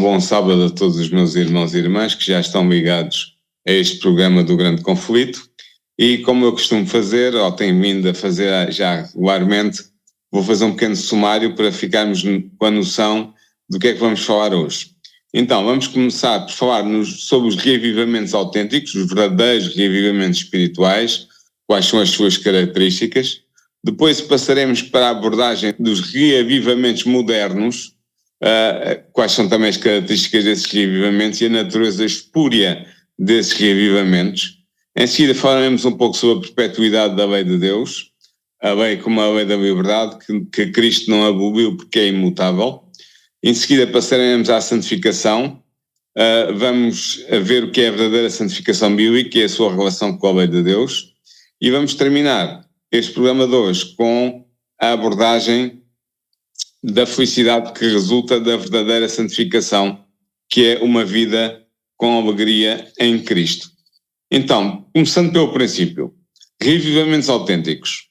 bom sábado a todos os meus irmãos e irmãs que já estão ligados a este programa do Grande Conflito. E como eu costumo fazer, ou tenho vindo a fazer já regularmente, vou fazer um pequeno sumário para ficarmos com a noção do que é que vamos falar hoje. Então, vamos começar por falar sobre os reavivamentos autênticos, os verdadeiros reavivamentos espirituais, quais são as suas características. Depois passaremos para a abordagem dos reavivamentos modernos, quais são também as características desses reavivamentos e a natureza espúria desses reavivamentos. Em seguida falaremos um pouco sobre a perpetuidade da lei de Deus, a lei como a lei da liberdade, que Cristo não aboliu porque é imutável. Em seguida passaremos à santificação, vamos ver o que é a verdadeira santificação bíblica e a sua relação com a lei de Deus. E vamos terminar este programa de hoje com a abordagem da felicidade que resulta da verdadeira santificação, que é uma vida com alegria em Cristo. Então, começando pelo princípio, reavivamentos autênticos.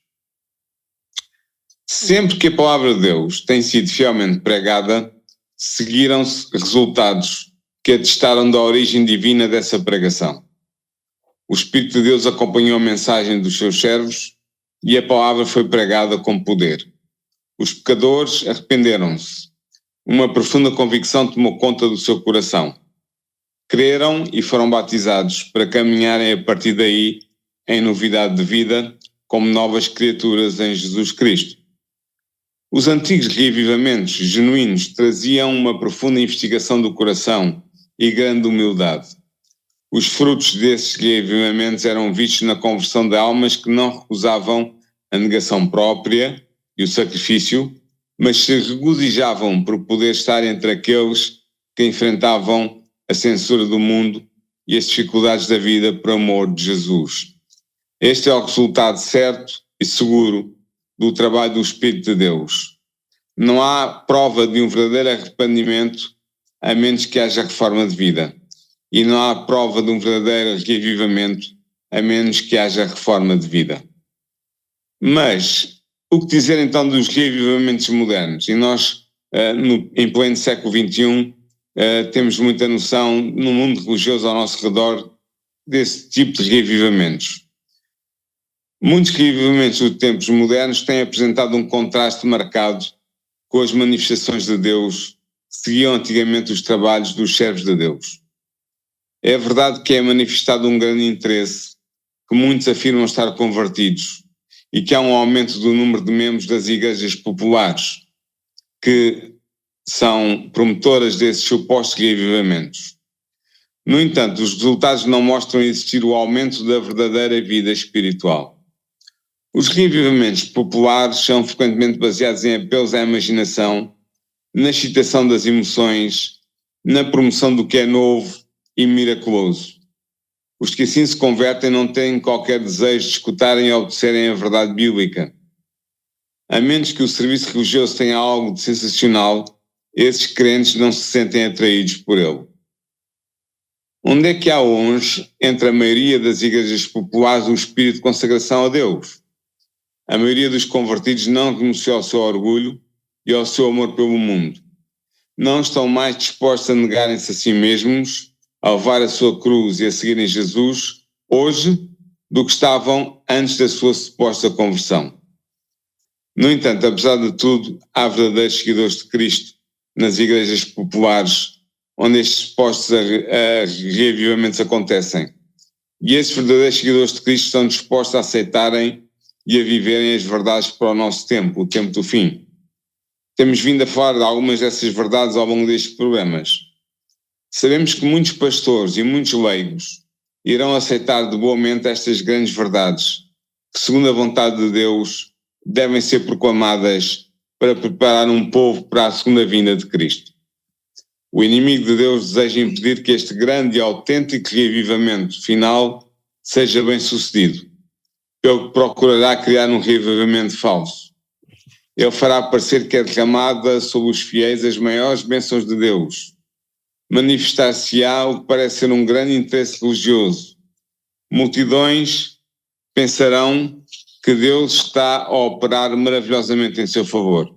Sempre que a palavra de Deus tem sido fielmente pregada, seguiram-se resultados que atestaram da origem divina dessa pregação. O Espírito de Deus acompanhou a mensagem dos seus servos e a palavra foi pregada com poder. Os pecadores arrependeram-se. Uma profunda convicção tomou conta do seu coração. Creram e foram batizados para caminharem a partir daí em novidade de vida, como novas criaturas em Jesus Cristo. Os antigos reavivamentos genuínos traziam uma profunda investigação do coração e grande humildade. Os frutos desses reavivamentos eram vistos na conversão de almas que não recusavam a negação própria e o sacrifício, mas se regozijavam por poder estar entre aqueles que enfrentavam a censura do mundo e as dificuldades da vida por amor de Jesus. Este é o resultado certo e seguro do trabalho do Espírito de Deus. Não há prova de um verdadeiro arrependimento a menos que haja reforma de vida. E não há prova de um verdadeiro reavivamento a menos que haja reforma de vida. Mas o que dizer então dos reavivamentos modernos? E nós, em pleno século XXI, temos muita noção no mundo religioso ao nosso redor desse tipo de reavivamentos. Muitos reavivamentos dos tempos modernos têm apresentado um contraste marcado com as manifestações de Deus que seguiam antigamente os trabalhos dos servos de Deus. É verdade que é manifestado um grande interesse, que muitos afirmam estar convertidos, e que há um aumento do número de membros das igrejas populares, que são promotoras desses supostos reavivamentos. No entanto, os resultados não mostram existir o aumento da verdadeira vida espiritual. Os reavivamentos populares são frequentemente baseados em apelos à imaginação, na excitação das emoções, na promoção do que é novo e miraculoso. Os que assim se convertem não têm qualquer desejo de escutarem e obedecerem a verdade bíblica. A menos que o serviço religioso tenha algo de sensacional, esses crentes não se sentem atraídos por ele. Onde é que há hoje, entre a maioria das igrejas populares, o espírito de consagração a Deus? A maioria dos convertidos não renunciou ao seu orgulho e ao seu amor pelo mundo. Não estão mais dispostos a negarem-se a si mesmos, a levar a sua cruz e a seguirem Jesus, hoje, do que estavam antes da sua suposta conversão. No entanto, apesar de tudo, há verdadeiros seguidores de Cristo nas igrejas populares, onde estes supostos reavivamentos acontecem. E esses verdadeiros seguidores de Cristo estão dispostos a aceitarem e a viverem as verdades para o nosso tempo, o tempo do fim. Temos vindo a falar de algumas dessas verdades ao longo destes programas. Sabemos que muitos pastores e muitos leigos irão aceitar de boa mente estas grandes verdades, que, segundo a vontade de Deus, devem ser proclamadas para preparar um povo para a segunda vinda de Cristo. O inimigo de Deus deseja impedir que este grande e autêntico reavivamento final seja bem sucedido. Ele procurará criar um reavivamento falso. Ele fará parecer que é derramada sobre os fiéis as maiores bênçãos de Deus. Manifestar-se-á o que parece ser um grande interesse religioso. Multidões pensarão que Deus está a operar maravilhosamente em seu favor.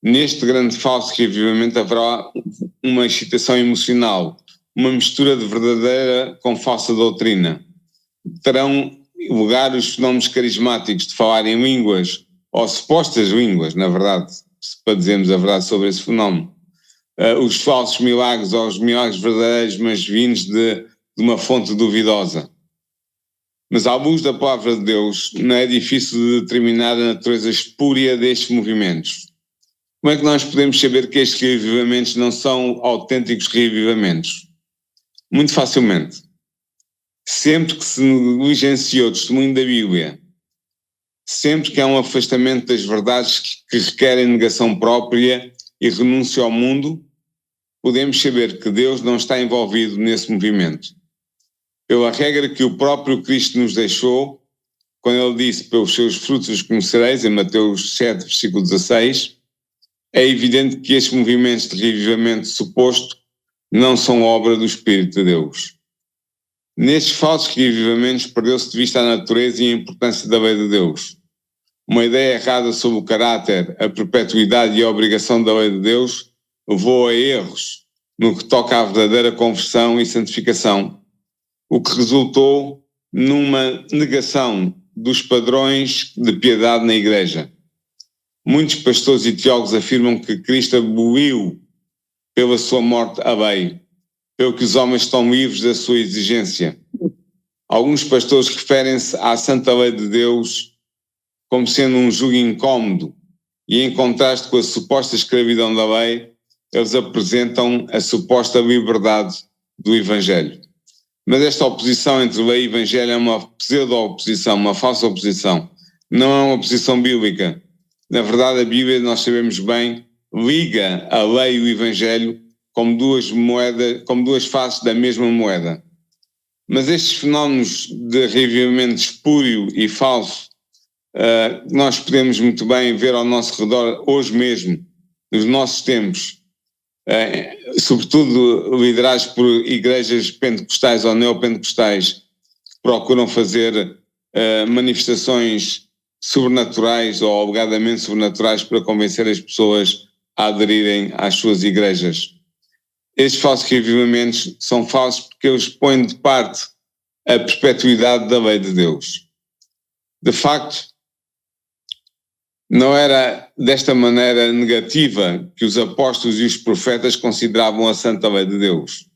Neste grande falso reavivamento haverá uma excitação emocional, uma mistura de verdadeira com falsa doutrina. Terão lugar os fenómenos carismáticos de falar em línguas, ou supostas línguas, na verdade, para dizermos a verdade sobre esse fenómeno. Os falsos milagres ou os milagres verdadeiros, mas vindos de uma fonte duvidosa. Mas à luz da palavra de Deus, não é difícil de determinar a natureza espúria destes movimentos. Como é que nós podemos saber que estes reavivamentos não são autênticos reavivamentos? Muito facilmente. Sempre que se negligenciou o testemunho da Bíblia, sempre que há um afastamento das verdades que requerem negação própria e renúncia ao mundo, podemos saber que Deus não está envolvido nesse movimento. Pela regra que o próprio Cristo nos deixou, quando ele disse: pelos seus frutos os conhecereis, em Mateus 7, versículo 16, é evidente que estes movimentos de revivamento suposto não são obra do Espírito de Deus. Nestes falsos revivamentos perdeu-se de vista a natureza e a importância da lei de Deus. Uma ideia errada sobre o caráter, a perpetuidade e a obrigação da lei de Deus levou a erros no que toca à verdadeira conversão e santificação, o que resultou numa negação dos padrões de piedade na Igreja. Muitos pastores e teólogos afirmam que Cristo aboliu pela sua morte a lei, pelo que os homens estão livres da sua exigência. Alguns pastores referem-se à santa lei de Deus como sendo um jugo incómodo e, em contraste com a suposta escravidão da lei, eles apresentam a suposta liberdade do Evangelho. Mas esta oposição entre lei e Evangelho é uma pseudo-oposição, uma falsa oposição. Não é uma oposição bíblica. Na verdade, a Bíblia, nós sabemos bem, liga a lei e o Evangelho como duas faces da mesma moeda. Mas estes fenómenos de reavivamento espúrio e falso, nós podemos muito bem ver ao nosso redor hoje mesmo, nos nossos tempos, sobretudo liderados por igrejas pentecostais ou neopentecostais, que procuram fazer manifestações sobrenaturais ou alegadamente sobrenaturais para convencer as pessoas a aderirem às suas igrejas. Estes falsos reavivamentos são falsos porque eles põem de parte a perpetuidade da lei de Deus. De facto, não era desta maneira negativa que os apóstolos e os profetas consideravam a santa lei de Deus.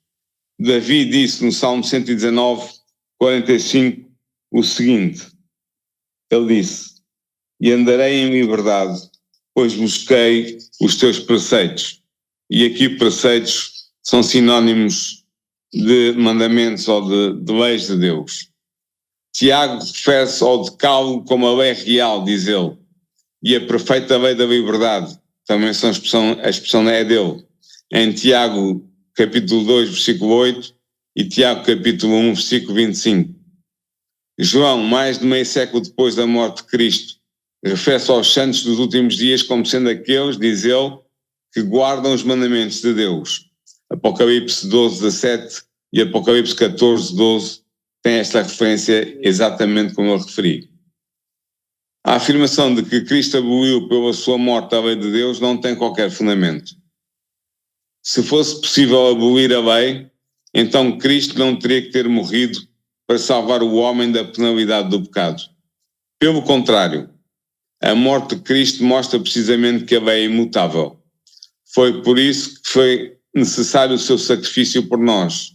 Davi disse no Salmo 119, 45, o seguinte: ele disse: e andarei em liberdade, pois busquei os teus preceitos. E aqui preceitos são sinónimos de mandamentos ou de leis de Deus. Tiago refere-se ao decálogo como a lei real, diz ele, e a perfeita lei da liberdade, também a expressão é dele, em Tiago capítulo 2, versículo 8 e Tiago capítulo 1, versículo 25. João, mais de meio século depois da morte de Cristo, refere-se aos santos dos últimos dias como sendo aqueles, diz ele, que guardam os mandamentos de Deus. Apocalipse 12, 17 e Apocalipse 14, 12 tem esta referência exatamente como eu referi. A afirmação de que Cristo aboliu pela sua morte a lei de Deus não tem qualquer fundamento. Se fosse possível abolir a lei, então Cristo não teria que ter morrido para salvar o homem da penalidade do pecado. Pelo contrário, a morte de Cristo mostra precisamente que a lei é imutável. Foi por isso que foi necessário o seu sacrifício por nós.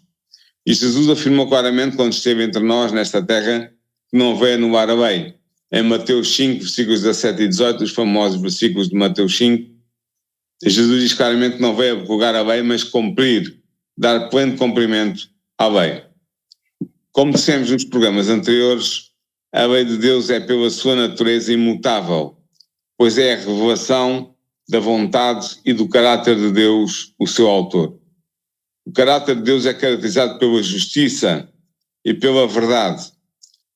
E Jesus afirmou claramente, quando esteve entre nós nesta terra, que não veio anular a lei. Em Mateus 5, versículos 17 e 18, os famosos versículos de Mateus 5, Jesus diz claramente que não veio abrogar a lei, mas cumprir, dar pleno cumprimento à lei. Como dissemos nos programas anteriores, a lei de Deus é pela sua natureza imutável, pois é a revelação da vontade e do caráter de Deus, o seu autor. O caráter de Deus é caracterizado pela justiça e pela verdade.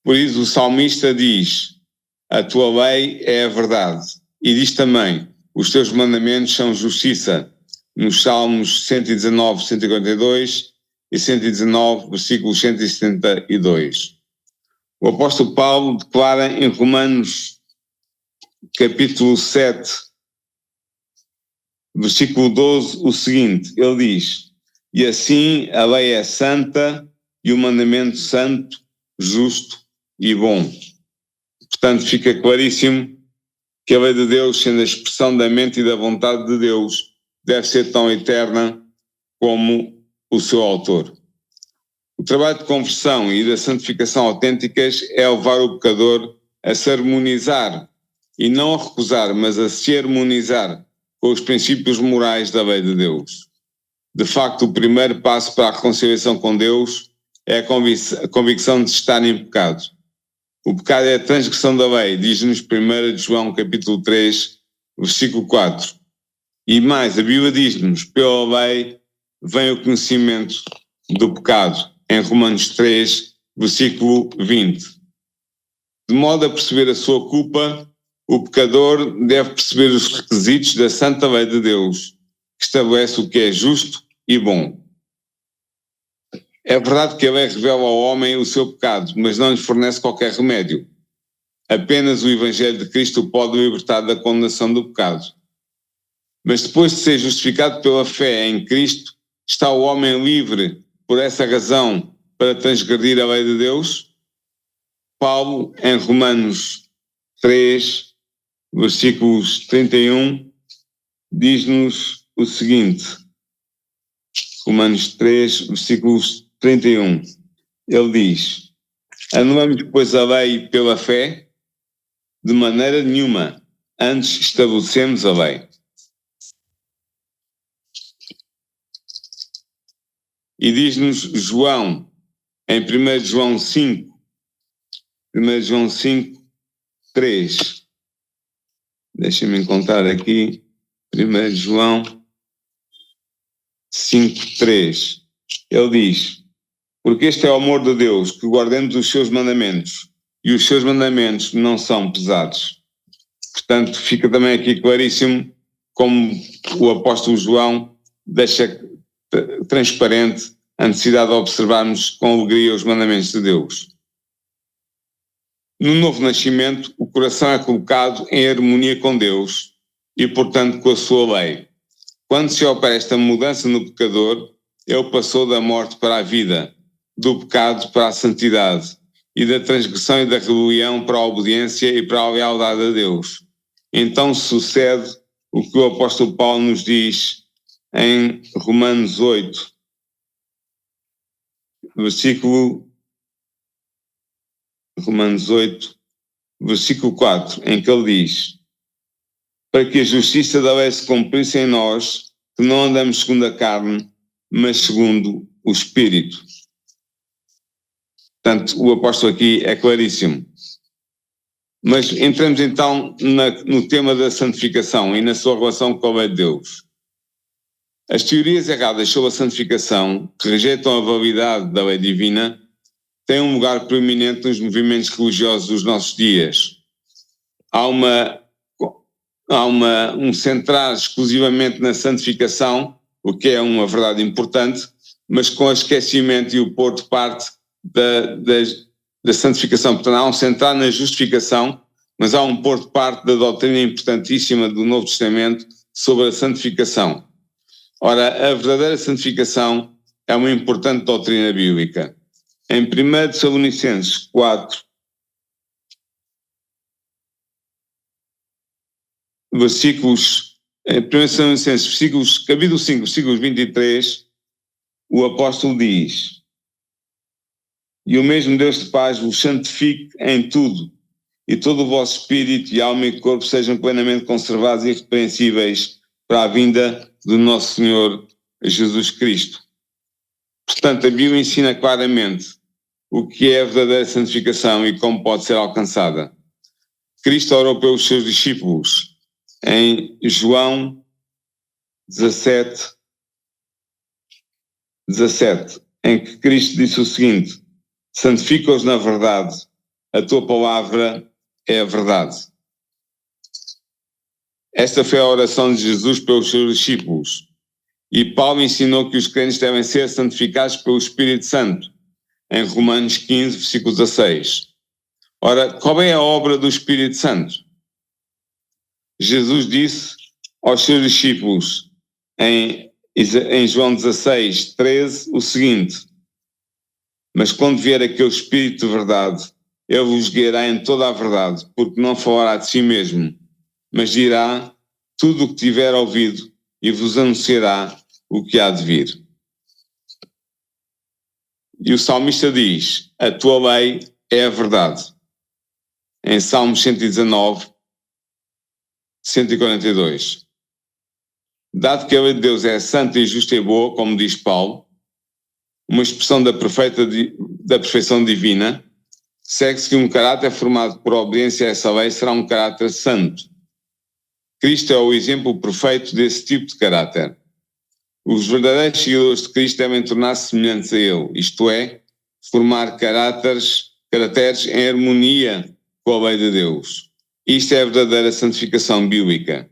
Por isso o salmista diz: a tua lei é a verdade. E diz também: os teus mandamentos são justiça. Nos Salmos 119, 142 e 119, versículo 172. O apóstolo Paulo declara em Romanos capítulo 7, versículo 12, o seguinte, ele diz: e assim a lei é santa e o mandamento santo, justo e bom. Portanto, fica claríssimo que a lei de Deus, sendo a expressão da mente e da vontade de Deus, deve ser tão eterna como o seu autor. O trabalho de conversão e da santificação autênticas é levar o pecador a se harmonizar, e não a recusar, mas a se harmonizar com os princípios morais da lei de Deus. De facto, o primeiro passo para a reconciliação com Deus é a convicção de estar em pecado. O pecado é a transgressão da lei, diz-nos 1 João capítulo 3, versículo 4. E mais, a Bíblia diz-nos, pela lei vem o conhecimento do pecado, em Romanos 3, versículo 20. De modo a perceber a sua culpa, o pecador deve perceber os requisitos da santa lei de Deus, que estabelece o que é justo e bom. É verdade que a lei revela ao homem o seu pecado, mas não lhe fornece qualquer remédio. Apenas o Evangelho de Cristo pode libertar da condenação do pecado. Mas depois de ser justificado pela fé em Cristo, está o homem livre, por essa razão, para transgredir a lei de Deus? Paulo, em Romanos 3, versículos 31, diz-nos o seguinte. Romanos 3, versículos 31. Ele diz: anulamos, pois, a lei pela fé? De maneira nenhuma. Antes estabelecemos a lei. E diz-nos João, em 1 João 5, 3. Deixa-me encontrar aqui. 1 João 5, 3. Ele diz: porque este é o amor de Deus, que guardemos os seus mandamentos, e os seus mandamentos não são pesados. Portanto, fica também aqui claríssimo como o apóstolo João deixa transparente a necessidade de observarmos com alegria os mandamentos de Deus. No novo nascimento, o coração é colocado em harmonia com Deus e, portanto, com a sua lei. Quando se opera esta mudança no pecador, ele passou da morte para a vida, do pecado para a santidade, e da transgressão e da rebelião para a obediência e para a lealdade a Deus. Então sucede o que o apóstolo Paulo nos diz em Romanos 8, Romanos 8, versículo 4, em que ele diz: para que a justiça da lei se cumprisse em nós, que não andamos segundo a carne, mas segundo o Espírito. Portanto, o apóstolo aqui é claríssimo. Mas entramos então no tema da santificação e na sua relação com a lei de Deus. As teorias erradas sobre a santificação, que rejeitam a validade da lei divina, têm um lugar proeminente nos movimentos religiosos dos nossos dias. Há um centrar exclusivamente na santificação, o que é uma verdade importante, mas com o esquecimento e o pôr de parte da santificação. Portanto, há um centrar na justificação, mas há um pôr de parte da doutrina importantíssima do Novo Testamento sobre a santificação. Ora, a verdadeira santificação é uma importante doutrina bíblica. Em 1 Tessalonicenses 4, capítulo 5, versículos 23, o apóstolo diz: e o mesmo Deus de paz vos santifique em tudo, e todo o vosso espírito e alma e corpo sejam plenamente conservados e irrepreensíveis para a vinda do nosso Senhor Jesus Cristo. Portanto, a Bíblia ensina claramente o que é a verdadeira santificação e como pode ser alcançada. Cristo orou pelos seus discípulos em João 17, em que Cristo disse o seguinte: santifica-os na verdade, a tua palavra é a verdade. Esta foi a oração de Jesus pelos seus discípulos. E Paulo ensinou que os crentes devem ser santificados pelo Espírito Santo, em Romanos 15, versículo 16. Ora, qual é a obra do Espírito Santo? Jesus disse: aos seus discípulos em João 16, 13, o seguinte: mas quando vier aquele Espírito de verdade, ele vos guiará em toda a verdade, porque não falará de si mesmo, mas dirá tudo o que tiver ouvido e vos anunciará o que há de vir. E o salmista diz: a tua lei é a verdade. Em Salmos 119, 142. Dado que a lei de Deus é santa e justa e boa, como diz Paulo, uma expressão da perfeição divina, segue-se que um caráter formado por obediência a essa lei será um caráter santo. Cristo é o exemplo perfeito desse tipo de caráter. Os verdadeiros seguidores de Cristo devem tornar-se semelhantes a Ele, isto é, formar caracteres em harmonia com a lei de Deus. Isto é a verdadeira santificação bíblica.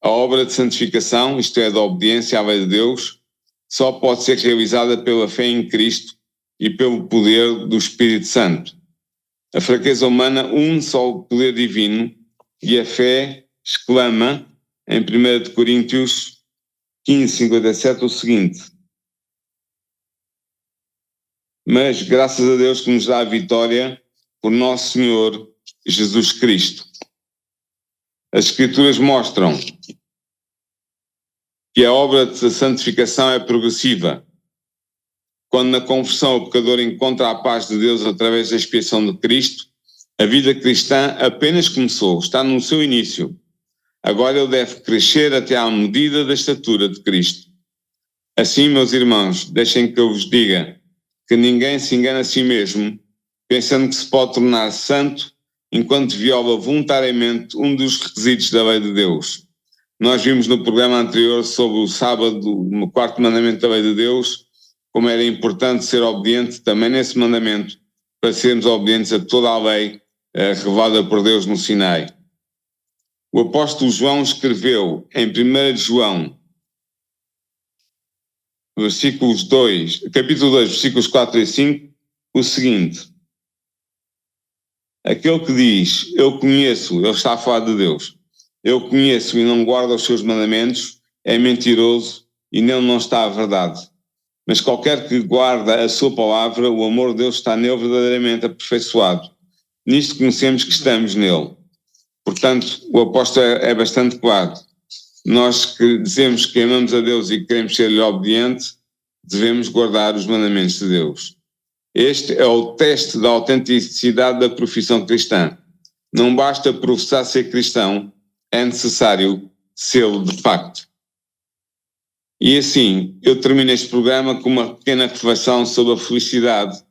A obra de santificação, isto é, da obediência à lei de Deus, só pode ser realizada pela fé em Cristo e pelo poder do Espírito Santo. A fraqueza humana une-se ao poder divino e a fé exclama, em 1 Coríntios 15, 57, o seguinte: mas graças a Deus que nos dá a vitória por nosso Senhor Jesus Cristo. As Escrituras mostram que a obra de santificação é progressiva. Quando na conversão o pecador encontra a paz de Deus através da expiação de Cristo, a vida cristã apenas começou, está no seu início. Agora ele deve crescer até à medida da estatura de Cristo. Assim, meus irmãos, deixem que eu vos diga que ninguém se engana a si mesmo, pensando que se pode tornar santo enquanto viola voluntariamente um dos requisitos da lei de Deus. Nós vimos no programa anterior sobre o sábado, no 4º mandamento da lei de Deus, como era importante ser obediente também nesse mandamento, para sermos obedientes a toda a lei revelada por Deus no Sinai. O apóstolo João escreveu em 1 João, capítulo 2, versículos 4 e 5, o seguinte: aquele que diz, eu conheço, ele está a falar de Deus, eu conheço e não guarda os seus mandamentos, é mentiroso e nele não está a verdade. Mas qualquer que guarda a sua palavra, o amor de Deus está nele verdadeiramente aperfeiçoado. Nisto conhecemos que estamos nele. Portanto, o apóstolo é bastante claro. Nós que dizemos que amamos a Deus e queremos ser-lhe obedientes, devemos guardar os mandamentos de Deus. Este é o teste da autenticidade da profissão cristã. Não basta professar ser cristão, é necessário sê-lo de facto. E assim, eu termino este programa com uma pequena reflexão sobre a felicidade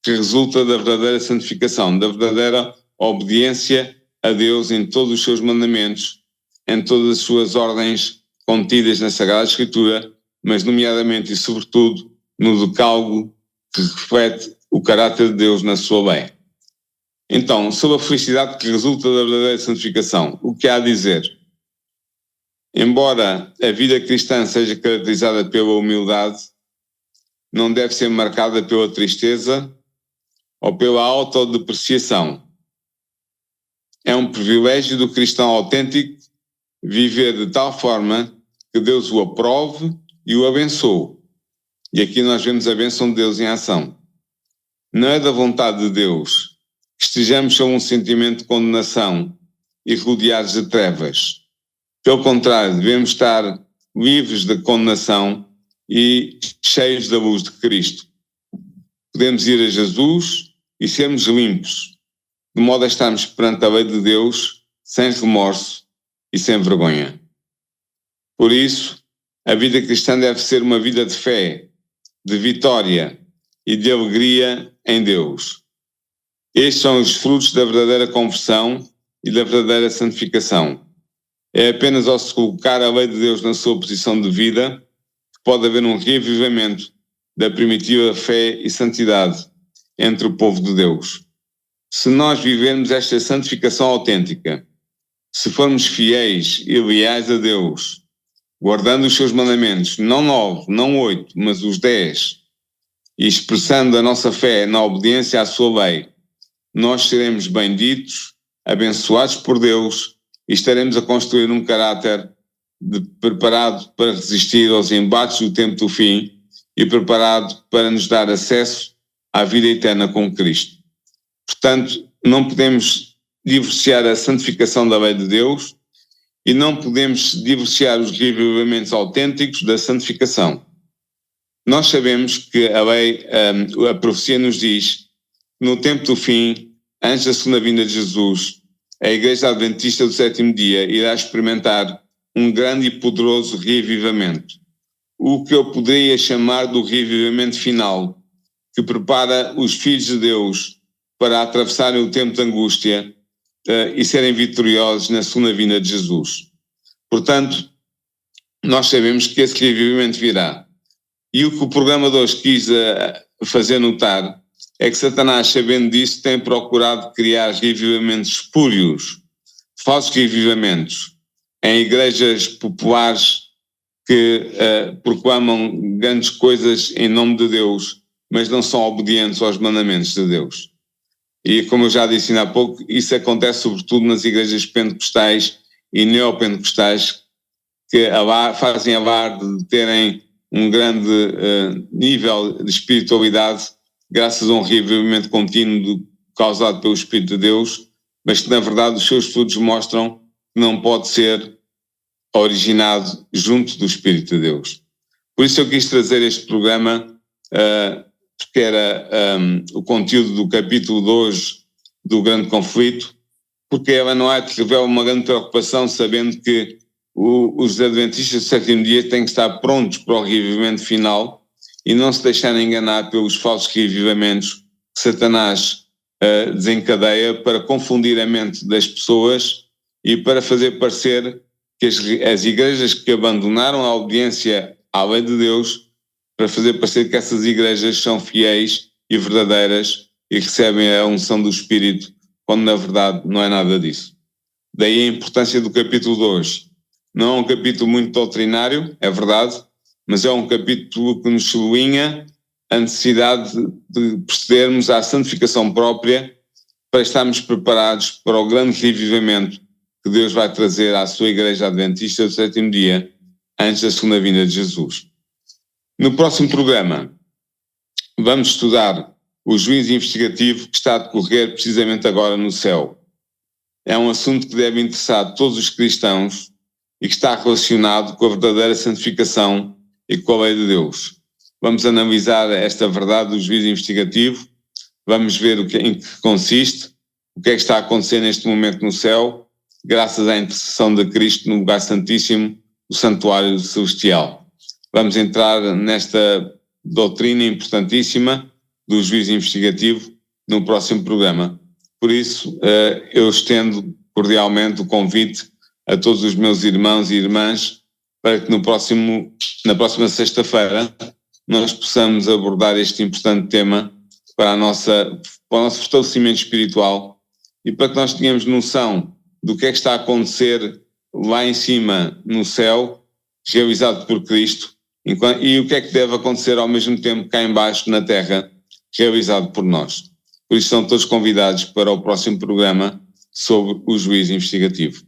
que resulta da verdadeira santificação, da verdadeira obediência a Deus em todos os seus mandamentos, em todas as suas ordens contidas na Sagrada Escritura, mas nomeadamente e sobretudo no decálogo que reflete o caráter de Deus na sua lei. Então, sobre a felicidade que resulta da verdadeira santificação, o que há a dizer? Embora a vida cristã seja caracterizada pela humildade, não deve ser marcada pela tristeza ou pela autodepreciação. É um privilégio do cristão autêntico viver de tal forma que Deus o aprove e o abençoe. E aqui nós vemos a bênção de Deus em ação. Não é da vontade de Deus que estejamos sob um sentimento de condenação e rodeados de trevas. Pelo contrário, devemos estar livres de condenação e cheios da luz de Cristo. Podemos ir a Jesus e sermos limpos, de modo a estarmos perante a lei de Deus sem remorso e sem vergonha. Por isso, a vida cristã deve ser uma vida de fé, de vitória e de alegria em Deus. Estes são os frutos da verdadeira conversão e da verdadeira santificação. É apenas ao se colocar a lei de Deus na sua posição de vida que pode haver um reavivamento da primitiva fé e santidade entre o povo de Deus. Se nós vivermos esta santificação autêntica, se formos fiéis e leais a Deus, guardando os seus mandamentos, não 9, não 8, mas os 10, e expressando a nossa fé na obediência à sua lei, nós seremos benditos, abençoados por Deus e estaremos a construir um caráter preparado para resistir aos embates do tempo do fim e preparado para nos dar acesso à vida eterna com Cristo. Portanto, não podemos divorciar a santificação da lei de Deus e não podemos divorciar os revivamentos autênticos da santificação. Nós sabemos que a profecia nos diz que no tempo do fim, antes da segunda vinda de Jesus, a Igreja Adventista do Sétimo Dia irá experimentar um grande e poderoso revivamento, o que eu poderia chamar do revivamento final, que prepara os filhos de Deus para atravessarem o tempo de angústia e serem vitoriosos na segunda vinda de Jesus. Portanto, nós sabemos que esse revivamento virá. E o que o programa de hoje quis fazer notar é que Satanás, sabendo disso, tem procurado criar revivamentos espúrios, falsos revivamentos, em igrejas populares que proclamam grandes coisas em nome de Deus, mas não são obedientes aos mandamentos de Deus. E como eu já disse há pouco, isso acontece sobretudo nas igrejas pentecostais e neopentecostais, que fazem alarde de terem um grande nível de espiritualidade graças a um revivamento contínuo causado pelo Espírito de Deus, mas que na verdade os seus estudos mostram que não pode ser originado junto do Espírito de Deus. Por isso eu quis trazer este programa, porque era o conteúdo do capítulo 2 do Grande Conflito, porque ela não há de revela uma grande preocupação, sabendo que os adventistas do sétimo dia têm que estar prontos para o revivamento final e não se deixarem enganar pelos falsos revivamentos que Satanás desencadeia para confundir a mente das pessoas e para fazer parecer que as igrejas que abandonaram a obediência à lei de Deus, para fazer parecer que essas igrejas são fiéis e verdadeiras e recebem a unção do Espírito, quando na verdade não é nada disso. Daí a importância do capítulo 2. Não é um capítulo muito doutrinário, é verdade, mas é um capítulo que nos sublinha a necessidade de procedermos à santificação própria para estarmos preparados para o grande revivamento que Deus vai trazer à sua Igreja Adventista do sétimo dia, antes da segunda vinda de Jesus. No próximo programa, vamos estudar o juízo investigativo que está a decorrer precisamente agora no céu. É um assunto que deve interessar todos os cristãos e que está relacionado com a verdadeira santificação e com a lei de Deus. Vamos analisar esta verdade do juízo investigativo, vamos ver em que consiste, o que é que está a acontecer neste momento no céu, graças à intercessão de Cristo no lugar santíssimo, o santuário celestial. Vamos entrar nesta doutrina importantíssima do juízo investigativo no próximo programa. Por isso, eu estendo cordialmente o convite a todos os meus irmãos e irmãs para que na próxima sexta-feira nós possamos abordar este importante tema para o nosso fortalecimento espiritual e para que nós tenhamos noção do que é que está a acontecer lá em cima no céu, realizado por Cristo, e o que é que deve acontecer ao mesmo tempo cá em baixo na terra, realizado por nós. Por isso são todos convidados para o próximo programa sobre o juízo investigativo.